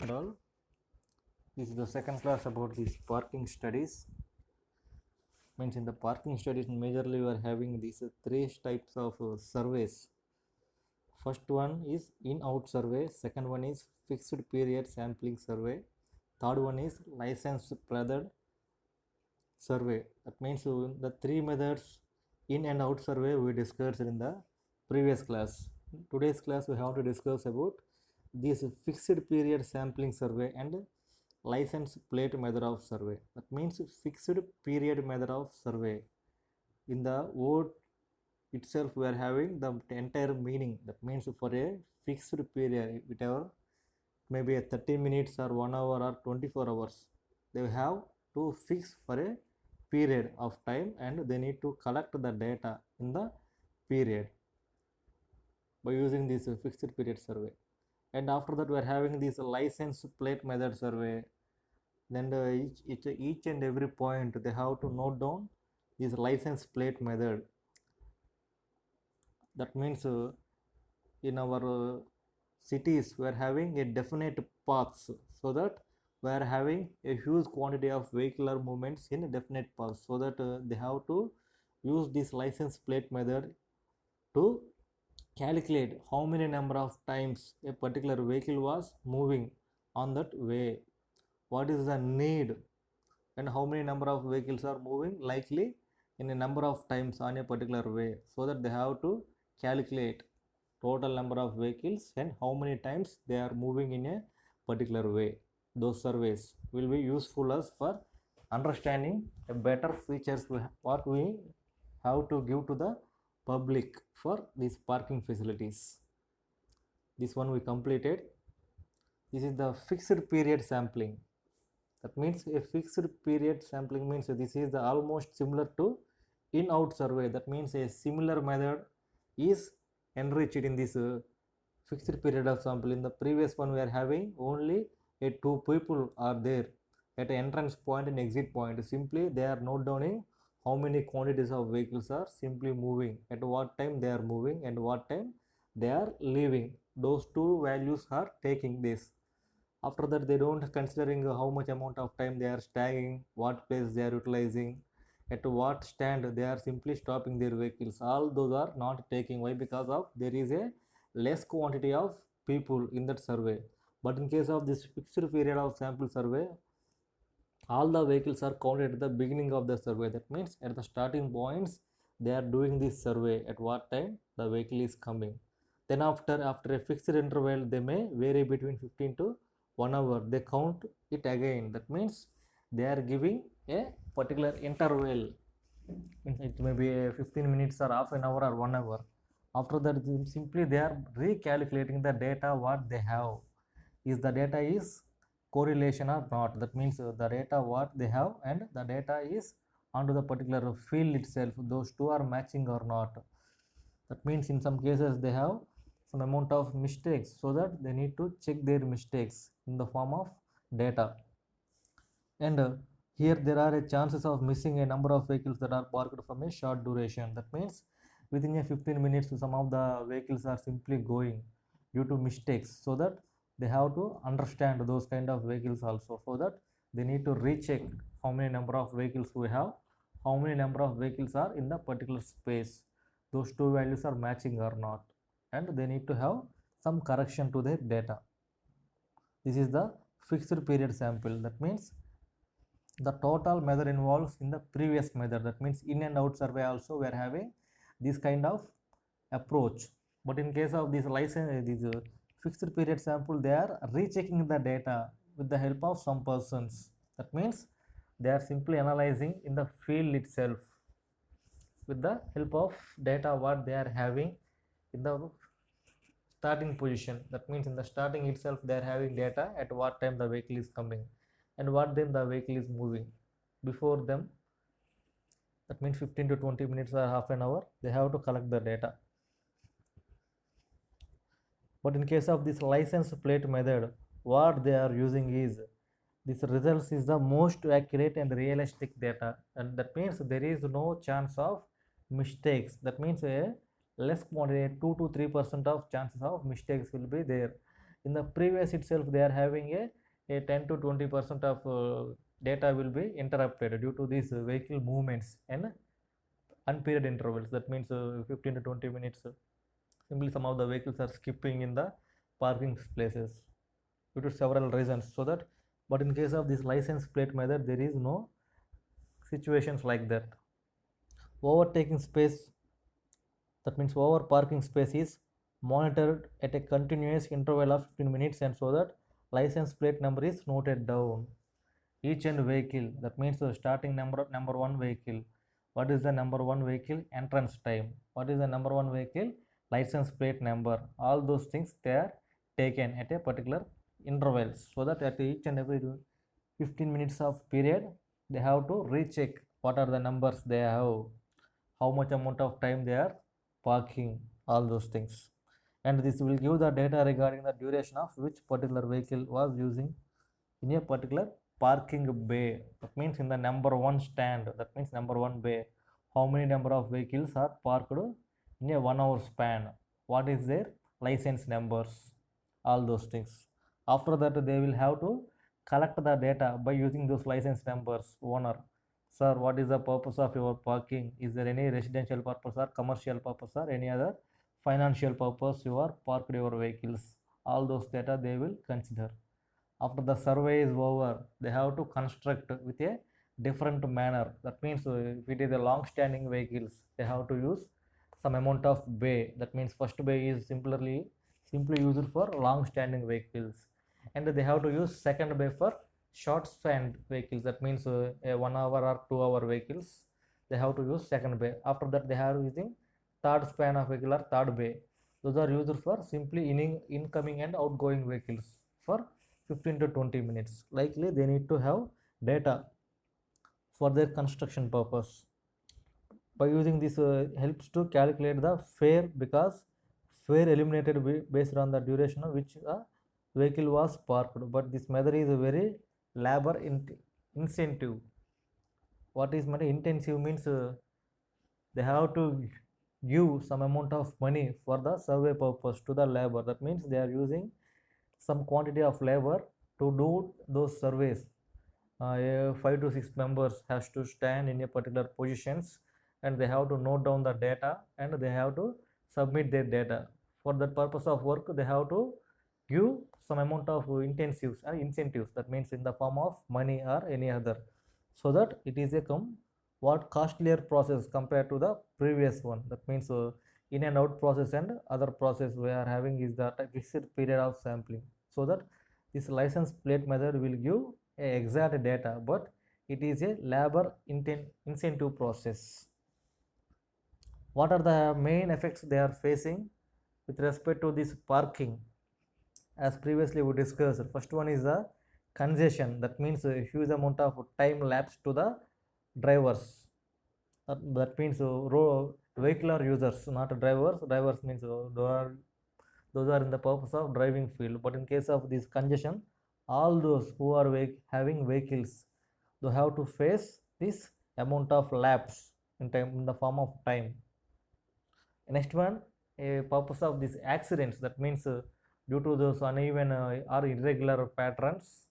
and all. This is the second class about these parking studies. Means in the parking studies, majorly we are having these three types of surveys. First one is in-out survey. Second one is fixed period sampling survey. Third one is license method survey. That means the three methods in and out survey we discussed in the previous class. In today's class we have to discuss about this fixed period sampling survey and license plate method of survey. That means fixed period method of survey. In the word itself we are having the entire meaning. That means for a fixed period, whatever, maybe a 30 minutes or 1 hour or 24 hours, they have to fix for a period of time and they need to collect the data in the period by using this fixed period survey. And after that we are having this license plate method survey. Then each and every point they have to note down this license plate method. That means in our cities we are having a definite paths, so that we are having a huge quantity of vehicular movements in a definite paths, so that they have to use this license plate method to calculate how many number of times a particular vehicle was moving on that way, what is the need, and how many number of vehicles are moving likely in a number of times on a particular way, so that they have to calculate total number of vehicles and how many times they are moving in a particular way. Those surveys will be useful us for understanding a better features what we have to give to the public for these parking facilities. This one we completed. This is the fixed period sampling. That means a fixed period sampling means this is the almost similar to in-out survey. That means a similar method is enriched in this fixed period of sample. In the previous one we are having only a two people are there at entrance point and exit point. Simply they are note downing how many quantities of vehicles are simply moving, at what time they are moving and what time they are leaving. Those two values are taking this. After that they don't considering how much amount of time they are staying, what place they are utilizing, at what stand they are simply stopping their vehicles. All those are not taking. Why? Because of there is a less quantity of people in that survey. But in case of this fixed period of sample survey, all the vehicles are counted at the beginning of the survey. That means at the starting points they are doing this survey at what time the vehicle is coming. Then after a fixed interval they may vary between 15 to 1 hour, they count it again. That means they are giving a particular interval. It may be a 15 minutes or half an hour or 1 hour. After that simply they are recalculating the data what they have, is the data is correlation or not. That means the data what they have and the data is onto the particular field itself, those two are matching or not. That means in some cases they have some amount of mistakes, so that they need to check their mistakes in the form of data. And here there are a chances of missing a number of vehicles that are parked from a short duration. That means within a 15 minutes some of the vehicles are simply going due to mistakes, so that they have to understand those kind of vehicles also, so that they need to recheck how many number of vehicles we have, how many number of vehicles are in the particular space, those two values are matching or not, and they need to have some correction to their data. This is the fixed period sample. That means the total method involves in the previous method. That means in and out survey also we are having this kind of approach. But in case of this license, this fixed period sample, they are rechecking the data with the help of some persons. That means they are simply analyzing in the field itself with the help of data what they are having in the starting position. That means in the starting itself they are having data at what time the vehicle is coming and what time the vehicle is moving before them. That means 15 to 20 minutes or half an hour they have to collect the data. But in case of this license plate method, what they are using is this results is the most accurate and realistic data, and that means there is no chance of mistakes. That means a less quantity, 2 to 3% of chances of mistakes will be there. In the previous itself they are having a 10 to 20% of data will be interrupted due to these vehicle movements and unperiod intervals. That means 15 to 20 minutes. Simply some of the vehicles are skipping in the parking places due to several reasons. So that, but in case of this license plate method, there is no situations like that. Overtaking space, that means over parking space, is monitored at a continuous interval of 15 minutes, and so that license plate number is noted down. Each and vehicle, that means the starting number one vehicle, what is the number one vehicle entrance time, what is the number one vehicle license plate number, all those things they are taken at a particular intervals, so that at each and every 15 minutes of period they have to recheck what are the numbers they have, how much amount of time they are parking, all those things. And this will give the data regarding the duration of which particular vehicle was using in a particular parking bay. That means in the number one stand, that means number one bay, how many number of vehicles are parked in a 1 hour span, what is their license numbers, all those things. After that they will have to collect the data by using those license numbers. Owner, sir, what is the purpose of your parking, is there any residential purpose or commercial purpose or any other financial purpose you are parked your vehicles, all those data they will consider. After the survey is over, they have to construct with a different manner. That means if it is a long standing vehicles, they have to use some amount of bay. That means first bay is simply used for long standing vehicles, and they have to use second bay for short span vehicles. That means a 1 hour or 2 hour vehicles, they have to use second bay. After that they are using third span of vehicle or third bay, those are used for simply incoming and outgoing vehicles for 15 to 20 minutes. Likely they need to have data for their construction purpose. By using this helps to calculate the fare, because fare eliminated based on the duration of which the vehicle was parked. But this method is a very labor incentive. What is money intensive means they have to give some amount of money for the survey purpose to the labor. That means they are using some quantity of labor to do those surveys. 5 to 6 members has to stand in a particular positions, and they have to note down the data and they have to submit their data. For that purpose of work they have to give some amount of intensives and incentives, that means in the form of money or any other, so that it is a what costlier process compared to the previous one. That means in and out process and other process we are having is the fixed period of sampling, so that this license plate method will give a exact data, but it is a labor incentive process. What are the main effects they are facing with respect to this parking? As previously we discussed, first one is the congestion. That means a huge amount of time lapse to the drivers. That means vehicular users, not drivers. Drivers means those are in the purpose of driving field. But in case of this congestion, all those who are having vehicles, they have to face this amount of lapse in time, in the form of time. Next one, a purpose of these accidents. That means due to those uneven or irregular patterns,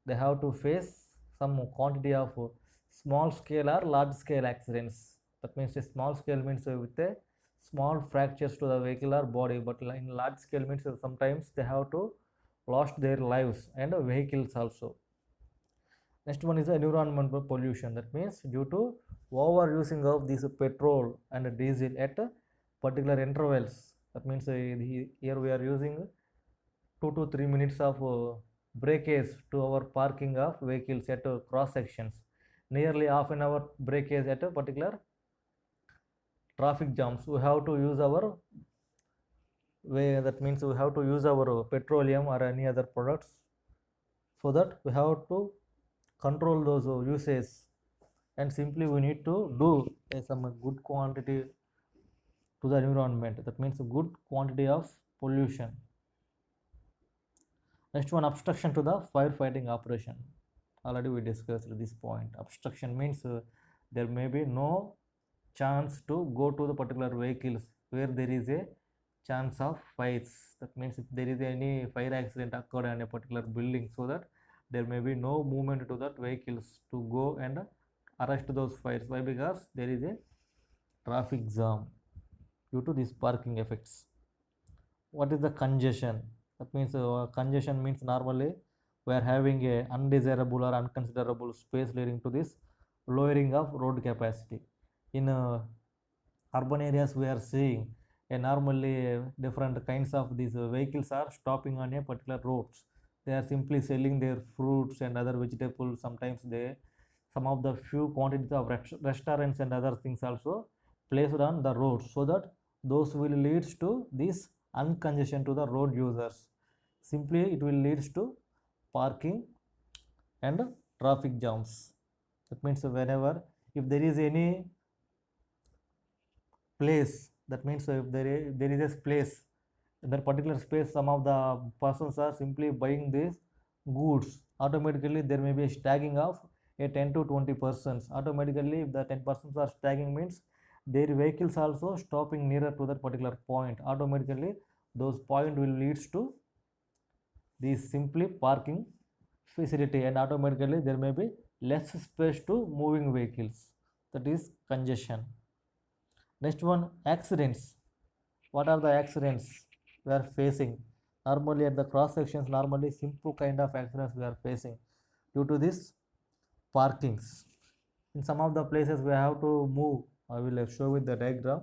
they have to face some quantity of small scale or large scale accidents. That means a small scale means with a small fractures to the vehicle or body, but in large scale means sometimes they have to lost their lives and vehicles also. Next one is environmental pollution. That means due to overusing of this petrol and diesel at particular intervals. That means here we are using 2 to 3 minutes of breakage to our parking of vehicles at cross sections, nearly half an hour breakage at a particular traffic jams. We have to use our way, that means we have to use our petroleum or any other products, so that we have to control those uses, and simply we need to do some good quantity to the environment. That means a good quantity of pollution. Next one, obstruction to the firefighting operation. Already we discussed this point. Obstruction means there may be no chance to go to the particular vehicles where there is a chance of fires. That means if there is any fire accident occurred in a particular building, so that there may be no movement to that vehicles to go and arrest those fires. Why? Because there is a traffic jam due to these parking effects. What is the congestion? That means congestion means normally we are having a undesirable or unconsiderable space leading to this lowering of road capacity. In urban areas we are seeing normally different kinds of these vehicles are stopping on a particular roads. They are simply selling their fruits and other vegetables. Sometimes they some of the few quantities of restaurants and other things also placed on the roads, so that those will leads to this uncongestion to the road users. Simply it will leads to parking and traffic jams. That means whenever if there is any place, that means if there is a place in that particular space, some of the persons are simply buying these goods, automatically there may be a stacking of a 10 to 20 persons. Automatically if the 10 persons are stacking means their vehicles also stopping nearer to that particular point. Automatically those point will leads to this simply parking facility, and automatically there may be less space to moving vehicles. That is congestion. Next one, accidents. What are the accidents we are facing? Normally at the cross sections, normally simple kind of accidents we are facing due to this parkings. In some of the places we have to move. I will show with the diagram.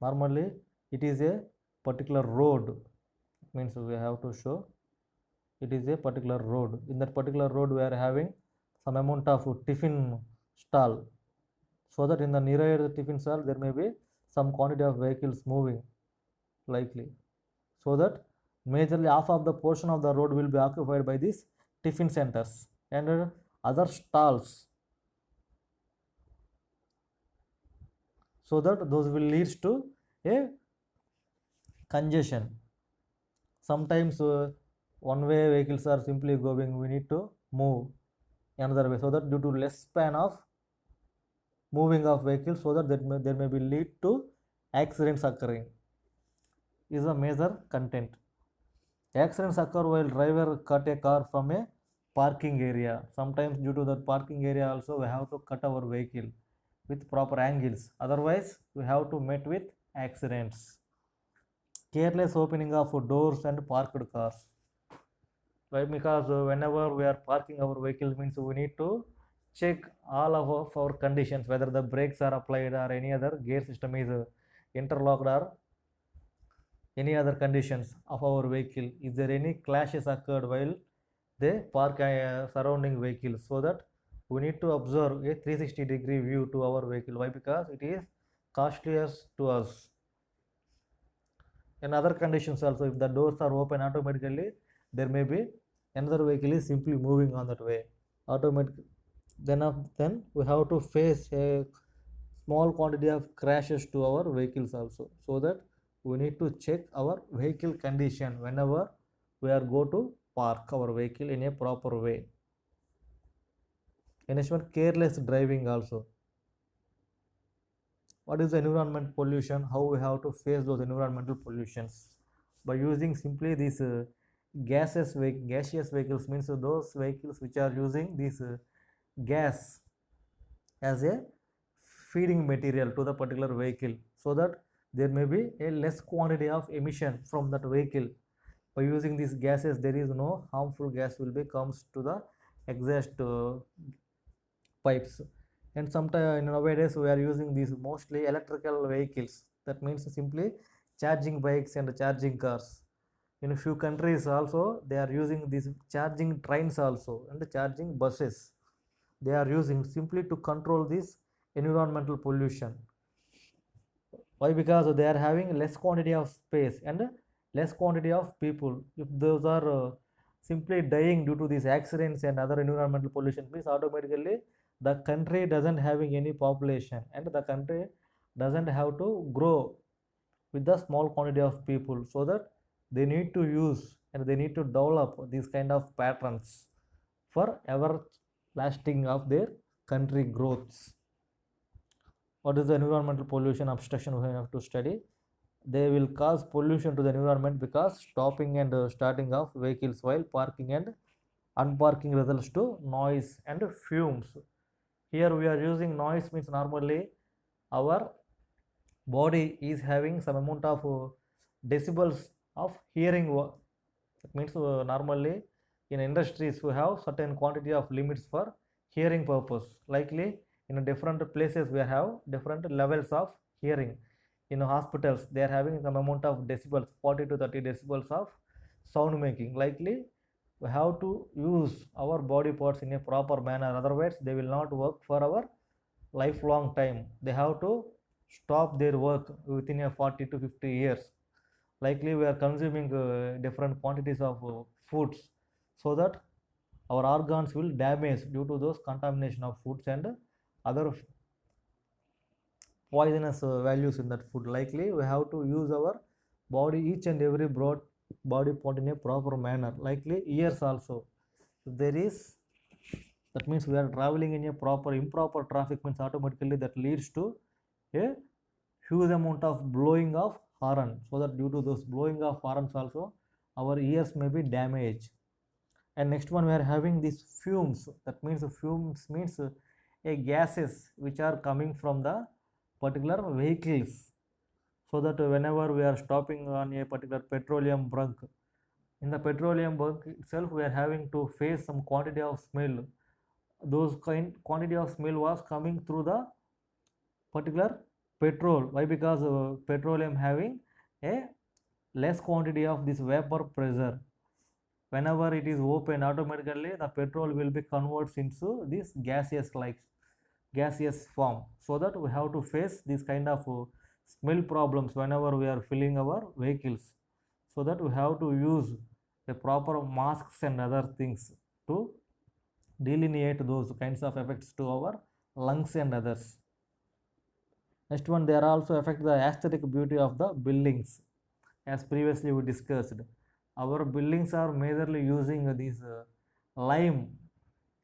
Normally it is a particular road. It means we have to show it is a particular road. In that particular road we are having some amount of tiffin stall, so that in the nearer the tiffin stall there may be some quantity of vehicles moving likely, so that majorly half of the portion of the road will be occupied by these tiffin centers and other stalls, so that those will leads to a congestion. Sometimes one way vehicles are simply going, we need to move another way, so that due to less span of moving of vehicles, so that there may be lead to accidents occurring, is a major content. Accidents occur while driver cut a car from a parking area. Sometimes due to that parking area also we have to cut our vehicle with proper angles, otherwise we have to meet with accidents. Careless opening of doors and parked cars. Why? Because whenever we are parking our vehicles means we need to check all of our conditions, whether the brakes are applied or any other gear system is interlocked or any other conditions of our vehicle. Is there any clashes occurred while they park surrounding vehicles, so that we need to observe a 360-degree view to our vehicle. Why? Because it is costliest to us. In other conditions also, if the doors are open, automatically there may be another vehicle is simply moving on that way. Automatic then we have to face a small quantity of crashes to our vehicles also, so that we need to check our vehicle condition whenever we are go to park our vehicle in a proper way. And next one, careless driving also. What is the environment pollution? How we have to face those environmental pollutions? By using simply these gaseous vehicles, means those vehicles which are using this gas as a feeding material to the particular vehicle, so that there may be a less quantity of emission from that vehicle. By using these gases, there is no harmful gas will be comes to the exhaust pipes. And sometimes nowadays we are using these mostly electrical vehicles. That means simply charging bikes and charging cars. In a few countries also they are using these charging trains also and charging buses. They are using simply to control this environmental pollution. Why? Because they are having less quantity of space and less quantity of people. If those are simply dying due to these accidents and other environmental pollution, means automatically the country doesn't having any population, and the country doesn't have to grow with the small quantity of people, so that they need to use and they need to develop these kind of patterns for ever lasting of their country growths. What is the environmental pollution obstruction we have to study? They will cause pollution to the environment because stopping and starting of vehicles while parking and unparking results to noise and fumes. Here we are using noise means normally our body is having some amount of decibels of hearing. That means normally in industries we have certain quantity of limits for hearing purpose. Likely in different places we have different levels of hearing. In hospitals they are having some amount of decibels, 40 to 30 decibels of sound making. Likely we have to use our body parts in a proper manner, otherwise they will not work for our lifelong time. They have to stop their work within a 40 to 50 years. Likely we are consuming different quantities of foods, so that our organs will damage due to those contamination of foods and other poisonous values in that food. Likely we have to use our body, each and every broad body part in a proper manner. Likely ears also, if there is, that means we are traveling in a proper improper traffic means automatically that leads to a huge amount of blowing of horn, so that due to those blowing of horns also our ears may be damaged. And next one we are having these fumes. That means fumes means a gases which are coming from the particular vehicles, so that whenever we are stopping on a particular petroleum bunk, in the petroleum bunk itself we are having to face some quantity of smell. Those quantity of smell was coming through the particular petrol. Why? Because petroleum having a less quantity of this vapor pressure. Whenever it is open, automatically the petrol will be converted into this gaseous form, so that we have to face this kind of smell problems whenever we are filling our vehicles, so that we have to use the proper masks and other things to delineate those kinds of effects to our lungs and others. Next one, they are also affect the aesthetic beauty of the buildings. As previously we discussed, our buildings are majorly using this lime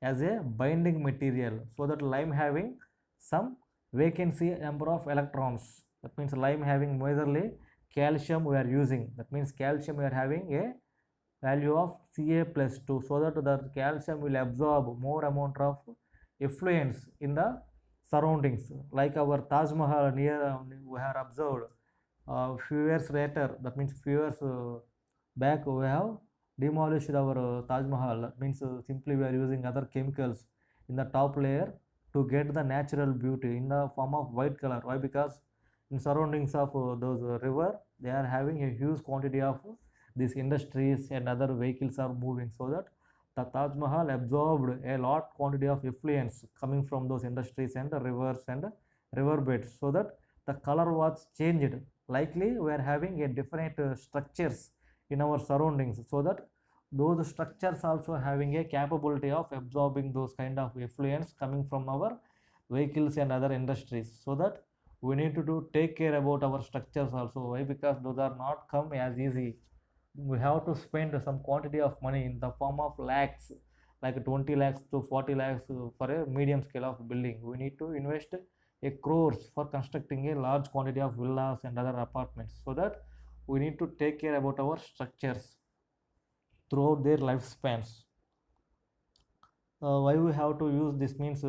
as a binding material, so that lime having some vacancy number of electrons. That means lime having majorly calcium we are using. That means calcium we are having a value of Ca plus 2, so that the calcium will absorb more amount of effluents in the surroundings. Like our Taj Mahal near, we have observed few years later, that means few years back, we have demolished our Taj Mahal. That means simply we are using other chemicals in the top layer to get the natural beauty in the form of white color. Why? Because in surroundings of those river, they are having a huge quantity of these industries and other vehicles are moving, so that the Taj Mahal absorbed a lot quantity of effluents coming from those industries and the rivers and river beds, so that the color was changed. Likely we are having a different structures in our surroundings, so that those structures also having a capability of absorbing those kind of effluents coming from our vehicles and other industries, so that we need to do take care about our structures also. Why? Because those are not come as easy. We have to spend some quantity of money in the form of lakhs, like 20 lakhs to 40 lakhs for a medium scale of building. We need to invest a crores for constructing a large quantity of villas and other apartments, so that we need to take care about our structures throughout their lifespans. Why we have to use this means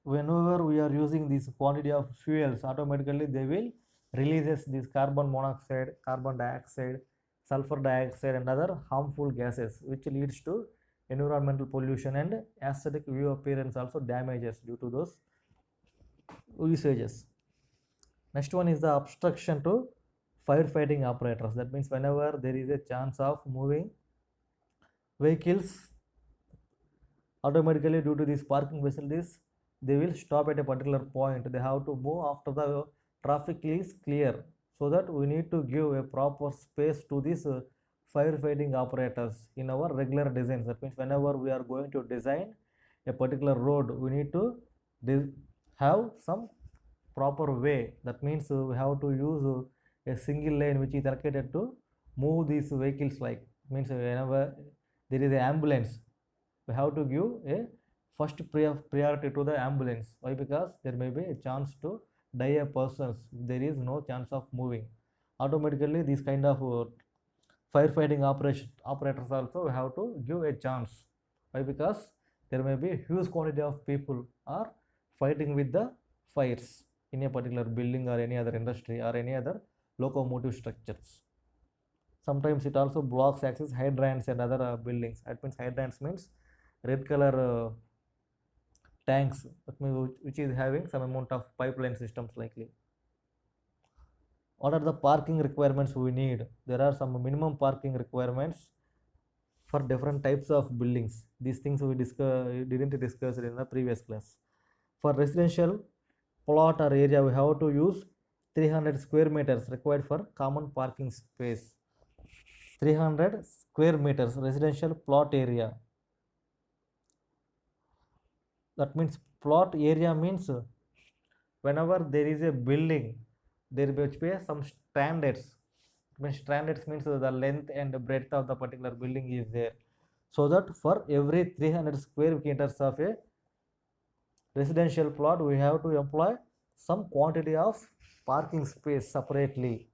whenever we are using this quantity of fuels, automatically they will releases this carbon monoxide, carbon dioxide, sulfur dioxide and other harmful gases, which leads to environmental pollution and aesthetic view appearance also damages due to those usages. Next one is the obstruction to firefighting apparatus. That means whenever there is a chance of moving vehicles, automatically due to these parking facilities, they will stop at a particular point. They have to move after the traffic is clear, so that we need to give a proper space to this firefighting apparatus in our regular designs. That means whenever we are going to design a particular road, we need to have some proper way. That means we have to use a single lane which is allocated to move these vehicles. Like means whenever there is an ambulance, we have to give a priority to the ambulance. Why? Because there may be a chance to die a person. There is no chance of moving. Automatically, these kind of firefighting operators also have to give a chance. Why? Because there may be a huge quantity of people are fighting with the fires in a particular building or any other industry or any other locomotive structures. Sometimes it also blocks access hydrants and other buildings. That means hydrants means red color tanks, that means which is having some amount of pipeline systems likely. What are the parking requirements we need? There are some minimum parking requirements for different types of buildings. These things we didn't discuss in the previous class. For residential plot or area, we have to use 300 square meters required for common parking space. 300 square meters residential plot area. That means plot area means whenever there is a building, there will be some standards. Means standards means the length and the breadth of the particular building is there. So that for every 300 square meters of a residential plot, we have to employ some quantity of parking space separately.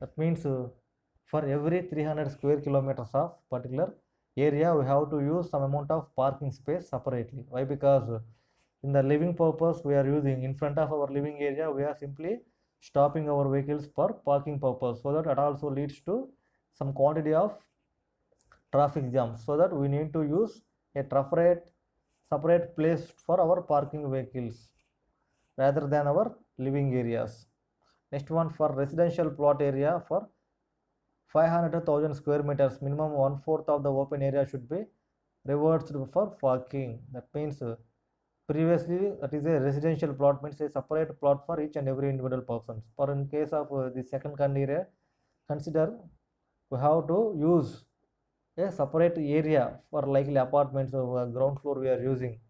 That means for every 300 square kilometers of particular area, we have to use some amount of parking space separately. Why? Because in the living purpose we are using, in front of our living area we are simply stopping our vehicles for parking purpose, so that it also leads to some quantity of traffic jams, so that we need to use a separate place for our parking vehicles rather than our living areas. Next one, for residential plot area, for 500 to 1000 square meters, minimum 1/4 of the open area should be reserved for parking. That means previously that is a residential plot, means a separate plot for each and every individual persons. For in case of the second area, consider we have to use a separate area for likely apartments or ground floor we are using,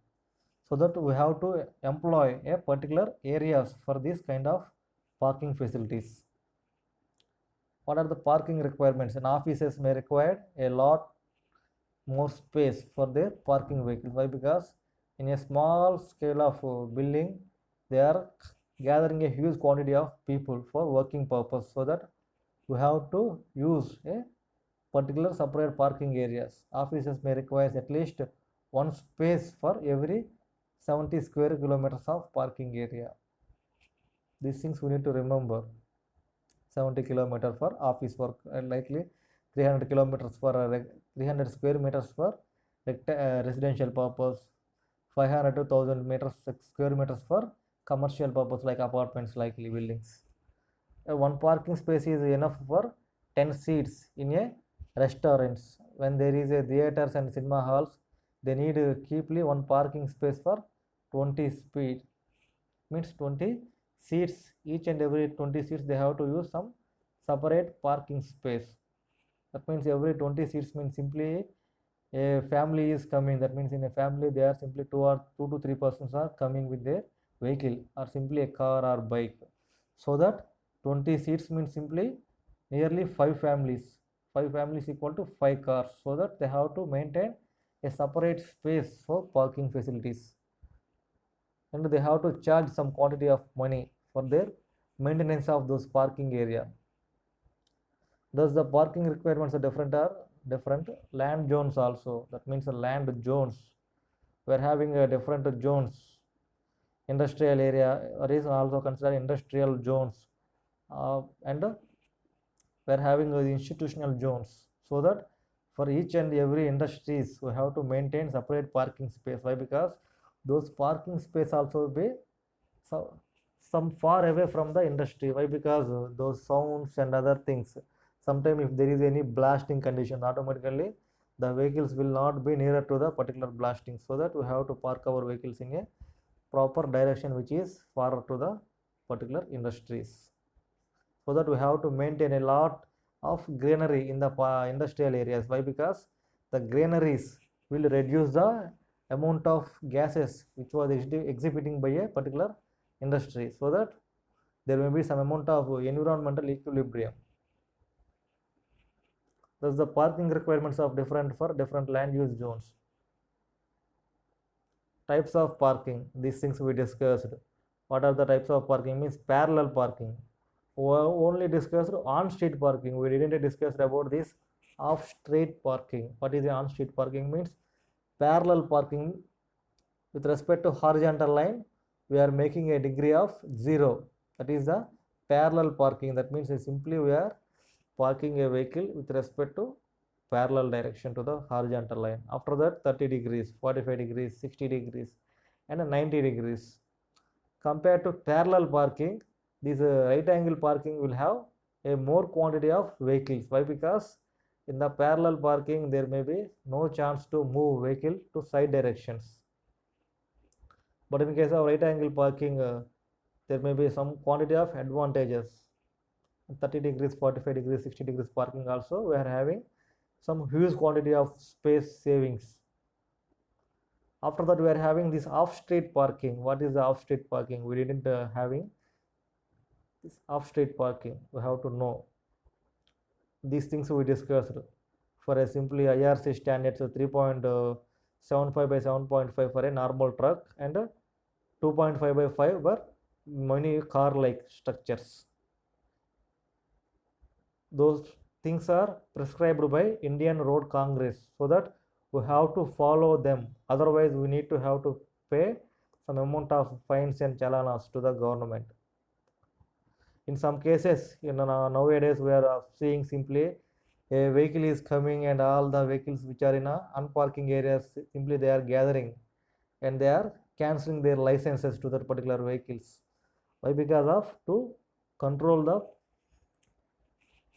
so that we have to employ a particular areas for this kind of parking facilities. What are the parking requirements? And offices may require a lot more space for their parking vehicles. Why? Because in a small scale of building, they are gathering a huge quantity of people for working purpose, so that we have to use a particular separate parking areas. Offices may require at least one space for every 70 square kilometers of parking area. These things we need to remember. 70 kilometers for office work, and likely 300 kilometers for 300 square meters for residential purpose, 500 to 1000 meters square meters for commercial purpose like apartments, likely buildings. One parking space is enough for 10 seats in a restaurants. When there is a theaters and cinema halls, they need keeply one parking space for 20 speed, means 20 seats. Each and every 20 seats they have to use some separate parking space. That means every 20 seats means simply a family is coming. That means in a family there are simply two to three persons are coming with their vehicle, or simply a car or bike. So that 20 seats means simply nearly 5 families. 5 families equal to 5 cars. So that they have to maintain a separate space for parking facilities, and they have to charge some quantity of money for their maintenance of those parking area. Thus the parking requirements are different land zones also. That means the land zones, we are having a different zones. Industrial area or is also considered industrial zones, and we are having the institutional zones, so that for each and every industries we have to maintain separate parking space. Why? Because those parking space also be so, some far away from the industry. Why? Because those sounds and other things, sometimes if there is any blasting condition, automatically the vehicles will not be nearer to the particular blasting, so that we have to park our vehicles in a proper direction which is far to the particular industries, so that we have to maintain a lot of greenery in the industrial areas. Why? Because the greeneries will reduce the amount of gases which was exhibiting by a particular industry, so that there may be some amount of environmental equilibrium. Thus the parking requirements are different for different land use zones. Types of parking, these things we discussed. What are the types of parking? Means parallel parking. We only discussed on street parking. We didn't discuss about this off street parking. What is the on street parking? Means parallel parking with respect to horizontal line, we are making a degree of 0. That is the parallel parking. That means simply we are parking a vehicle with respect to parallel direction to the horizontal line. After that, 30 degrees, 45 degrees, 60 degrees, and 90 degrees. Compared to parallel parking, this right angle parking will have a more quantity of vehicles. Why? Because in the parallel parking there may be no chance to move vehicle to side directions. But in case of right angle parking, there may be some quantity of advantages. 30 degrees, 45 degrees, 60 degrees parking also, we are having some huge quantity of space savings. After that, we are having this off-street parking. What is the off-street parking? We didn't having this off-street parking. We have to know these things we discussed. For a simply IRC standards 3.75 by 7.5 for a normal truck and 2.5 by 5 for many car-like structures. Those things are prescribed by Indian Road Congress, so that we have to follow them. Otherwise, we need to have to pay some amount of fines and chalanas to the government. In some cases, nowadays we are seeing simply a vehicle is coming and all the vehicles which are in unparking areas, simply they are gathering and they are cancelling their licenses to that particular vehicles. Why? Because of to control the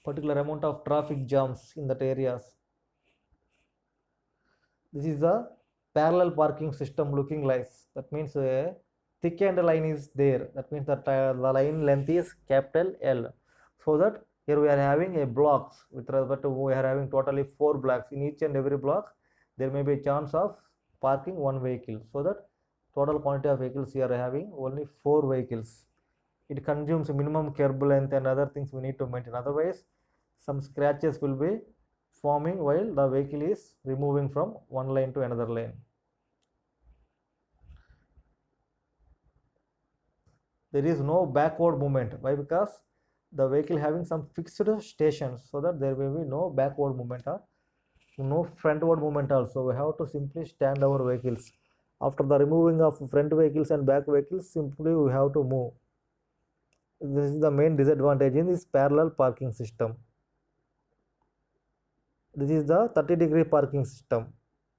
particular amount of traffic jams in that areas. This is a parallel parking system looking like. That means a thickened line is there. That means that the line length is capital L. So that here we are having a blocks with respect to we are having totally 4 blocks. In each and every block, there may be a chance of parking one vehicle. So that total quantity of vehicles we are having only 4 vehicles. It consumes minimum curb length and other things we need to maintain. Otherwise, some scratches will be forming while the vehicle is removing from one lane to another lane. There is no backward movement. Why? Because the vehicle having some fixed stations, so that there will be no backward movement or no frontward movement also. We have to simply stand our vehicles. After the removing of front vehicles and back vehicles, simply we have to move. This is the main disadvantage in this parallel parking system. This is the 30-degree parking system.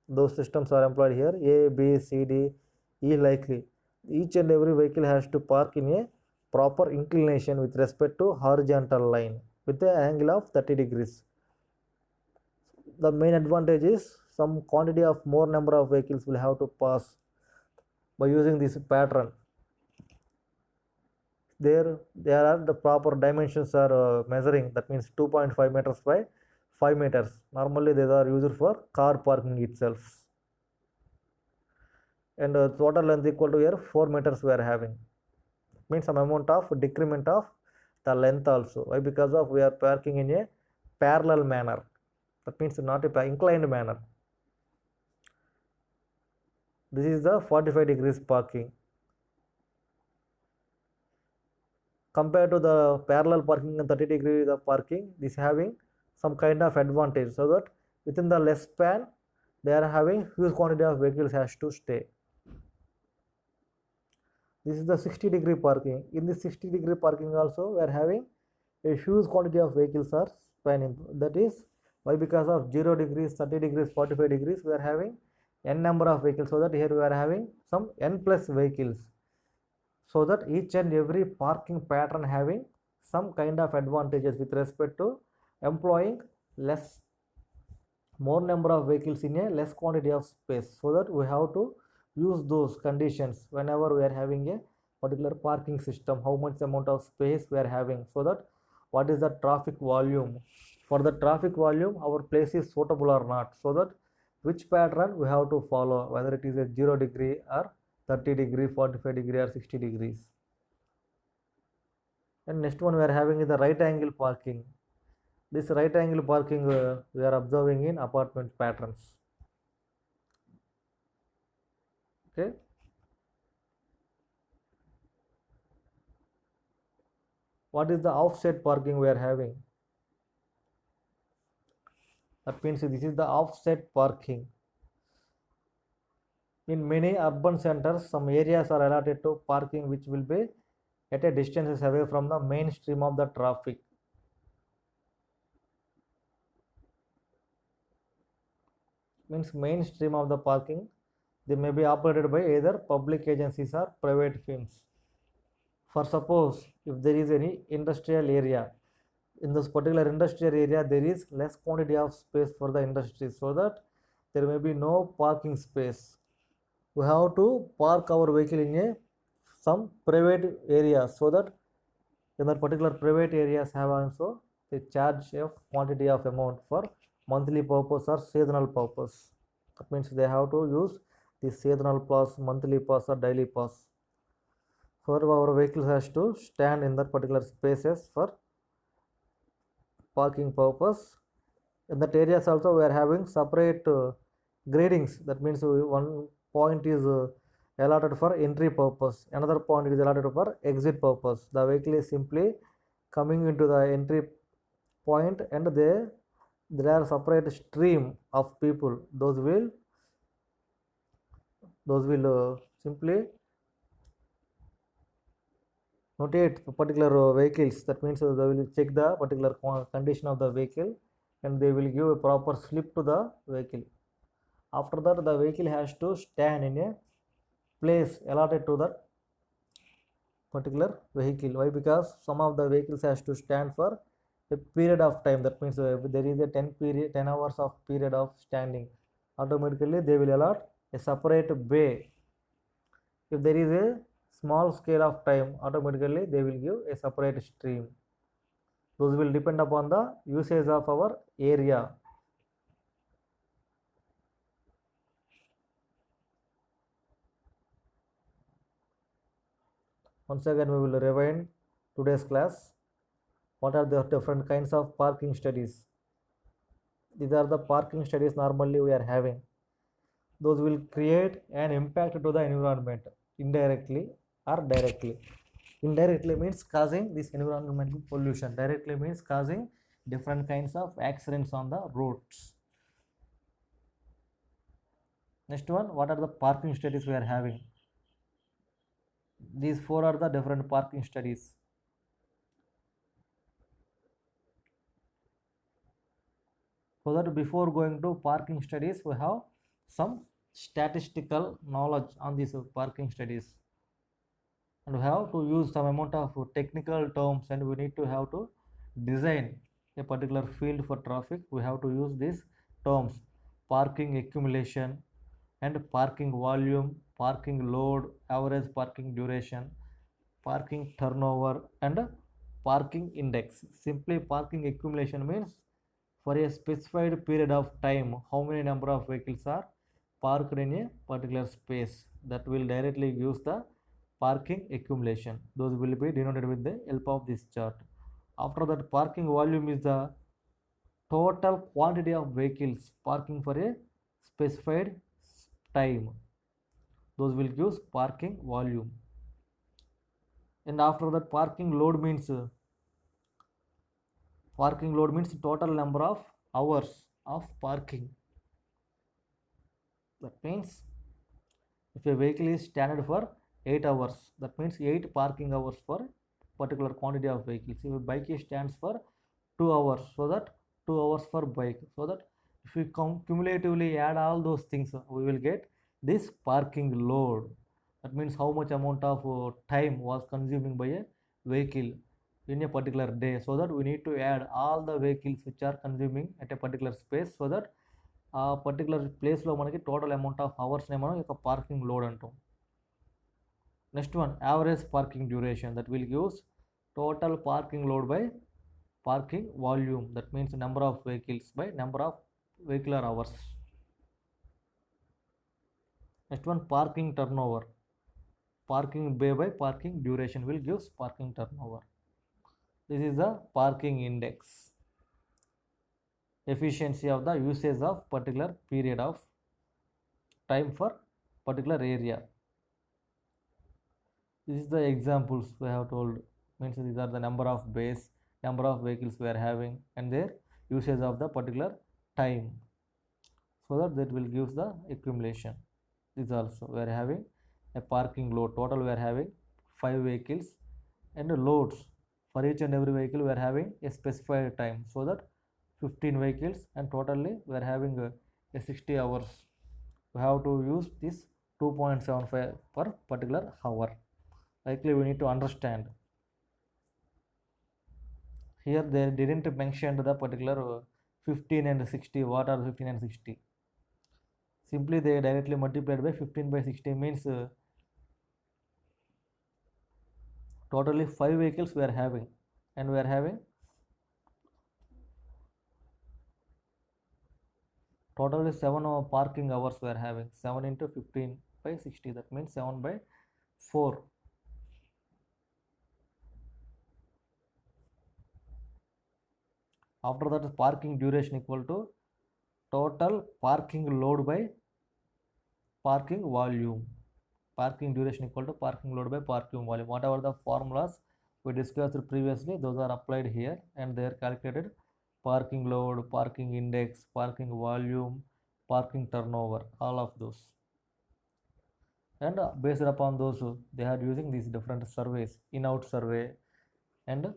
Those systems are employed here. A, B, C, D, E likely. Each and every vehicle has to park in a proper inclination with respect to horizontal line with an angle of 30 degrees. The main advantage is some quantity of more number of vehicles will have to pass by using this pattern. There are the proper dimensions are measuring. That means 2.5 meters by 5 meters. Normally they are used for car parking itself. And total length equal to here 4 meters we are having. Means some amount of decrement of the length also. Why? Because of we are parking in a parallel manner. That means not a inclined manner. This is the 45 degrees parking. Compared to the parallel parking and 30 degree the parking, this having some kind of advantage, so that within the less span they are having huge quantity of vehicles has to stay. This is the 60-degree parking. In this 60-degree parking also we are having a huge quantity of vehicles are spanning. That is why? Because of 0 degrees, 30 degrees, 45 degrees we are having n number of vehicles, so that here we are having some n plus vehicles, so that each and every parking pattern having some kind of advantages with respect to employing more number of vehicles in a less quantity of space, so that we have to use those conditions whenever we are having a particular parking system, how much amount of space we are having, so that what is the traffic volume. For the traffic volume, our place is suitable or not, so that which pattern we have to follow, whether it is a 0 degree or 30 degree, 45 degree or 60 degrees. And next one we are having is the right angle parking. This right angle parking we are observing in apartment patterns. Okay. What is the offset parking we are having? That means this is the offset parking. In many urban centers, some areas are allotted to parking which will be at a distance away from the mainstream of the traffic. Means mainstream of the parking, they may be operated by either public agencies or private firms. For suppose if there is any industrial area, in this particular industrial area there is less quantity of space for the industry, so that there may be no parking space. We have to park our vehicle in a some private area, so that in that particular private areas have also they charge a quantity of amount for monthly purpose or seasonal purpose. That means they have to use the seasonal pass, monthly pass or daily pass. However, our vehicle has to stand in that particular spaces for parking purpose. In that areas also we are having separate gradings. That means one point is allotted for entry purpose, another point is allotted for exit purpose. The vehicle is simply coming into the entry point, and there are separate stream of people. Those will simply notate particular vehicles. That means they will check the particular condition of the vehicle, and they will give a proper slip to the vehicle. After that, the vehicle has to stand in a place allotted to that particular vehicle. Why? Because some of the vehicles has to stand for a period of time. That means if there is a 10 hours of period of standing, automatically they will allot a separate bay. If there is a small scale of time, automatically they will give a separate stream. Those will depend upon the usage of our area. Once again, we will rewind today's class. What are the different kinds of parking studies? These are the parking studies normally we are having. Those will create an impact to the environment indirectly or directly. Indirectly means causing this environmental pollution. Directly means causing different kinds of accidents on the roads. Next one, what are the parking studies we are having? These four are the different parking studies. So that before going to parking studies, we have some statistical knowledge on these parking studies, and we have to use some amount of technical terms, and we need to have to design a particular field for traffic. We have to use these terms: parking accumulation and parking volume, parking load, average parking duration, parking turnover, and parking index. Simply parking accumulation means for a specified period of time how many number of vehicles are parked in a particular space. That will directly use the parking accumulation. Those will be denoted with the help of this chart. After that, parking volume is the total quantity of vehicles parking for a specified time. Those will use parking volume. And after that, parking load means total number of hours of parking. That means if a vehicle is standard for 8 hours, that means 8 parking hours for particular quantity of vehicles. If a bike stands for 2 hours, so that 2 hours for bike. So that if we cumulatively add all those things, we will get this parking load. That means how much amount of time was consuming by a vehicle in a particular day. So that we need to add all the vehicles which are consuming at a particular space, so that ఆ particular ప్లేస్లో మనకి total amount of అవర్స్ని మనం యొక్క parking load అంటాం. Next one, average parking duration. That will gives total parking load by parking volume. That means number of vehicles by number of vehicular hours. Next one, parking turnover. Parking bay by parking duration will gives parking turnover. This is the parking index, efficiency of the usage of particular period of time for particular area. This is the examples we have told, means these are the number of bays, number of vehicles we are having, and their usage of the particular time, so that will gives the accumulation. This also we are having a parking load. Total we are having 5 vehicles, and loads for each and every vehicle we are having a specified time, so that 15 vehicles, and totally we are having a 60 hours. We have to use this 2.75 per particular hour. Likely we need to understand. Here they didn't mention the particular 15 and 60. What are 15 and 60? Simply they directly multiplied by 15 by 60 means totally 5 vehicles we are having, and we are having totally 7 parking hours we are having. 7 into 15 by 60, that means 7 by 4. After that, parking duration equal to total parking load by parking volume. Parking duration equal to parking load by parking volume. Whatever the formulas we discussed previously, those are applied here, and they are calculated. Parking load, parking index, parking volume, parking turnover, all of those. And based upon those, they are using these different surveys: in-out survey, and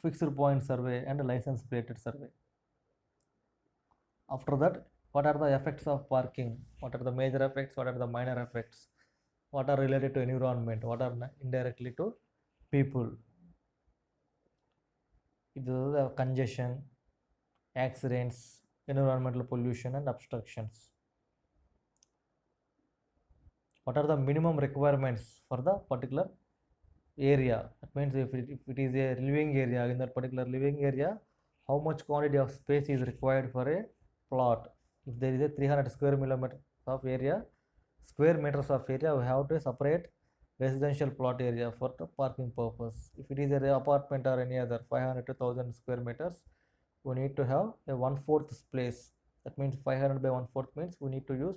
fixed point survey, and license plated survey. After that, what are the effects of parking? What are the major effects? What are the minor effects? What are related to environment? What are indirectly to people? It is the congestion, accidents, environmental pollution, and obstructions. What are the minimum requirements for the particular area? That means if it is a living area, in that particular living area, how much quantity of space is required for a plot? If there is a 300 square meters of area, we have to separate residential plot area for the parking purpose. If it is an apartment or any other 500 to 1000 square meters, we need to have a 1/4 place. That means 500 by 1/4 means we need to use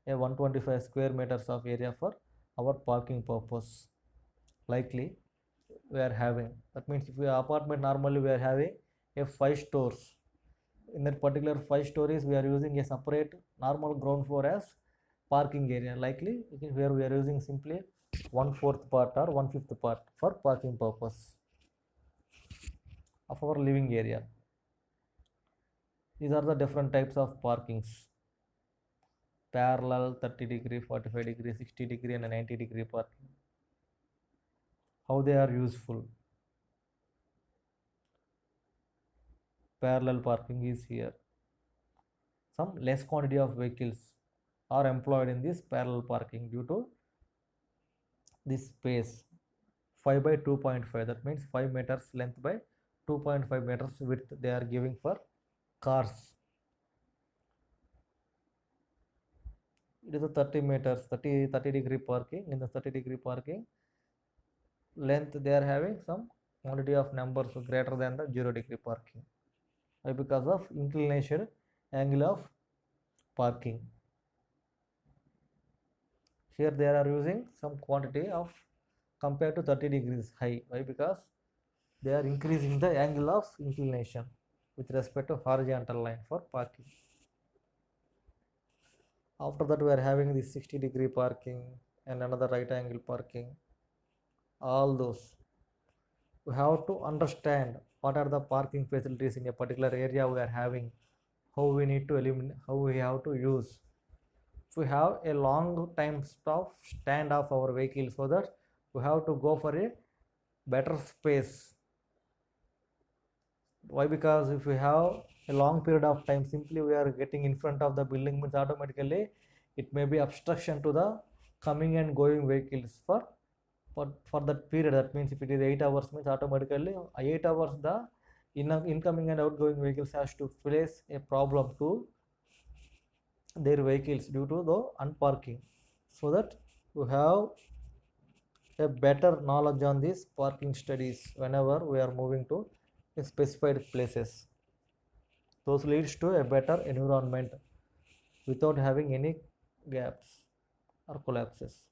a 125 square meters of area for our parking purpose. Likely we are having, that means if we are apartment, normally we are having a 5 stores. In that particular 5 stories, we are using a separate normal ground floor as parking area. Likely here we are using simply 1/4 part or 1/5 part for parking purpose of our living area. These are the different types of parkings: parallel, 30-degree, 45-degree, 60-degree, and 90-degree parking. How they are useful? Parallel parking is here. Some less quantity of vehicles are employed in this parallel parking due to this space 5 by 2.5. That means 5 meters length by 2.5 meters width they are giving for cars. It is a 30 meters, 30-degree parking. In the 30-degree parking length, they are having some quantity of numbers greater than the 0-degree parking. Why? Because of inclination angle of parking. Here they are using some quantity of compared to 30 degrees high. Why? Because they are increasing the angle of inclination with respect to horizontal line for parking. After that, we are having this 60-degree parking and another right angle parking. All those we have to understand what are the parking facilities in a particular area we are having, how we need to eliminate, how we have to use. If we have a long time stop stand of our vehicle, so that we have to go for a better space. Why? Because if we have a long period of time, simply we are getting in front of the building, means automatically it may be obstruction to the coming and going vehicles for that period. That means if it is 8 hours, means automatically 8 hours the incoming and outgoing vehicles has to face a problem to their vehicles due to the unparking. So that we have a better knowledge on these parking studies whenever we are moving to specified places. Those leads to a better environment without having any gaps or collapses.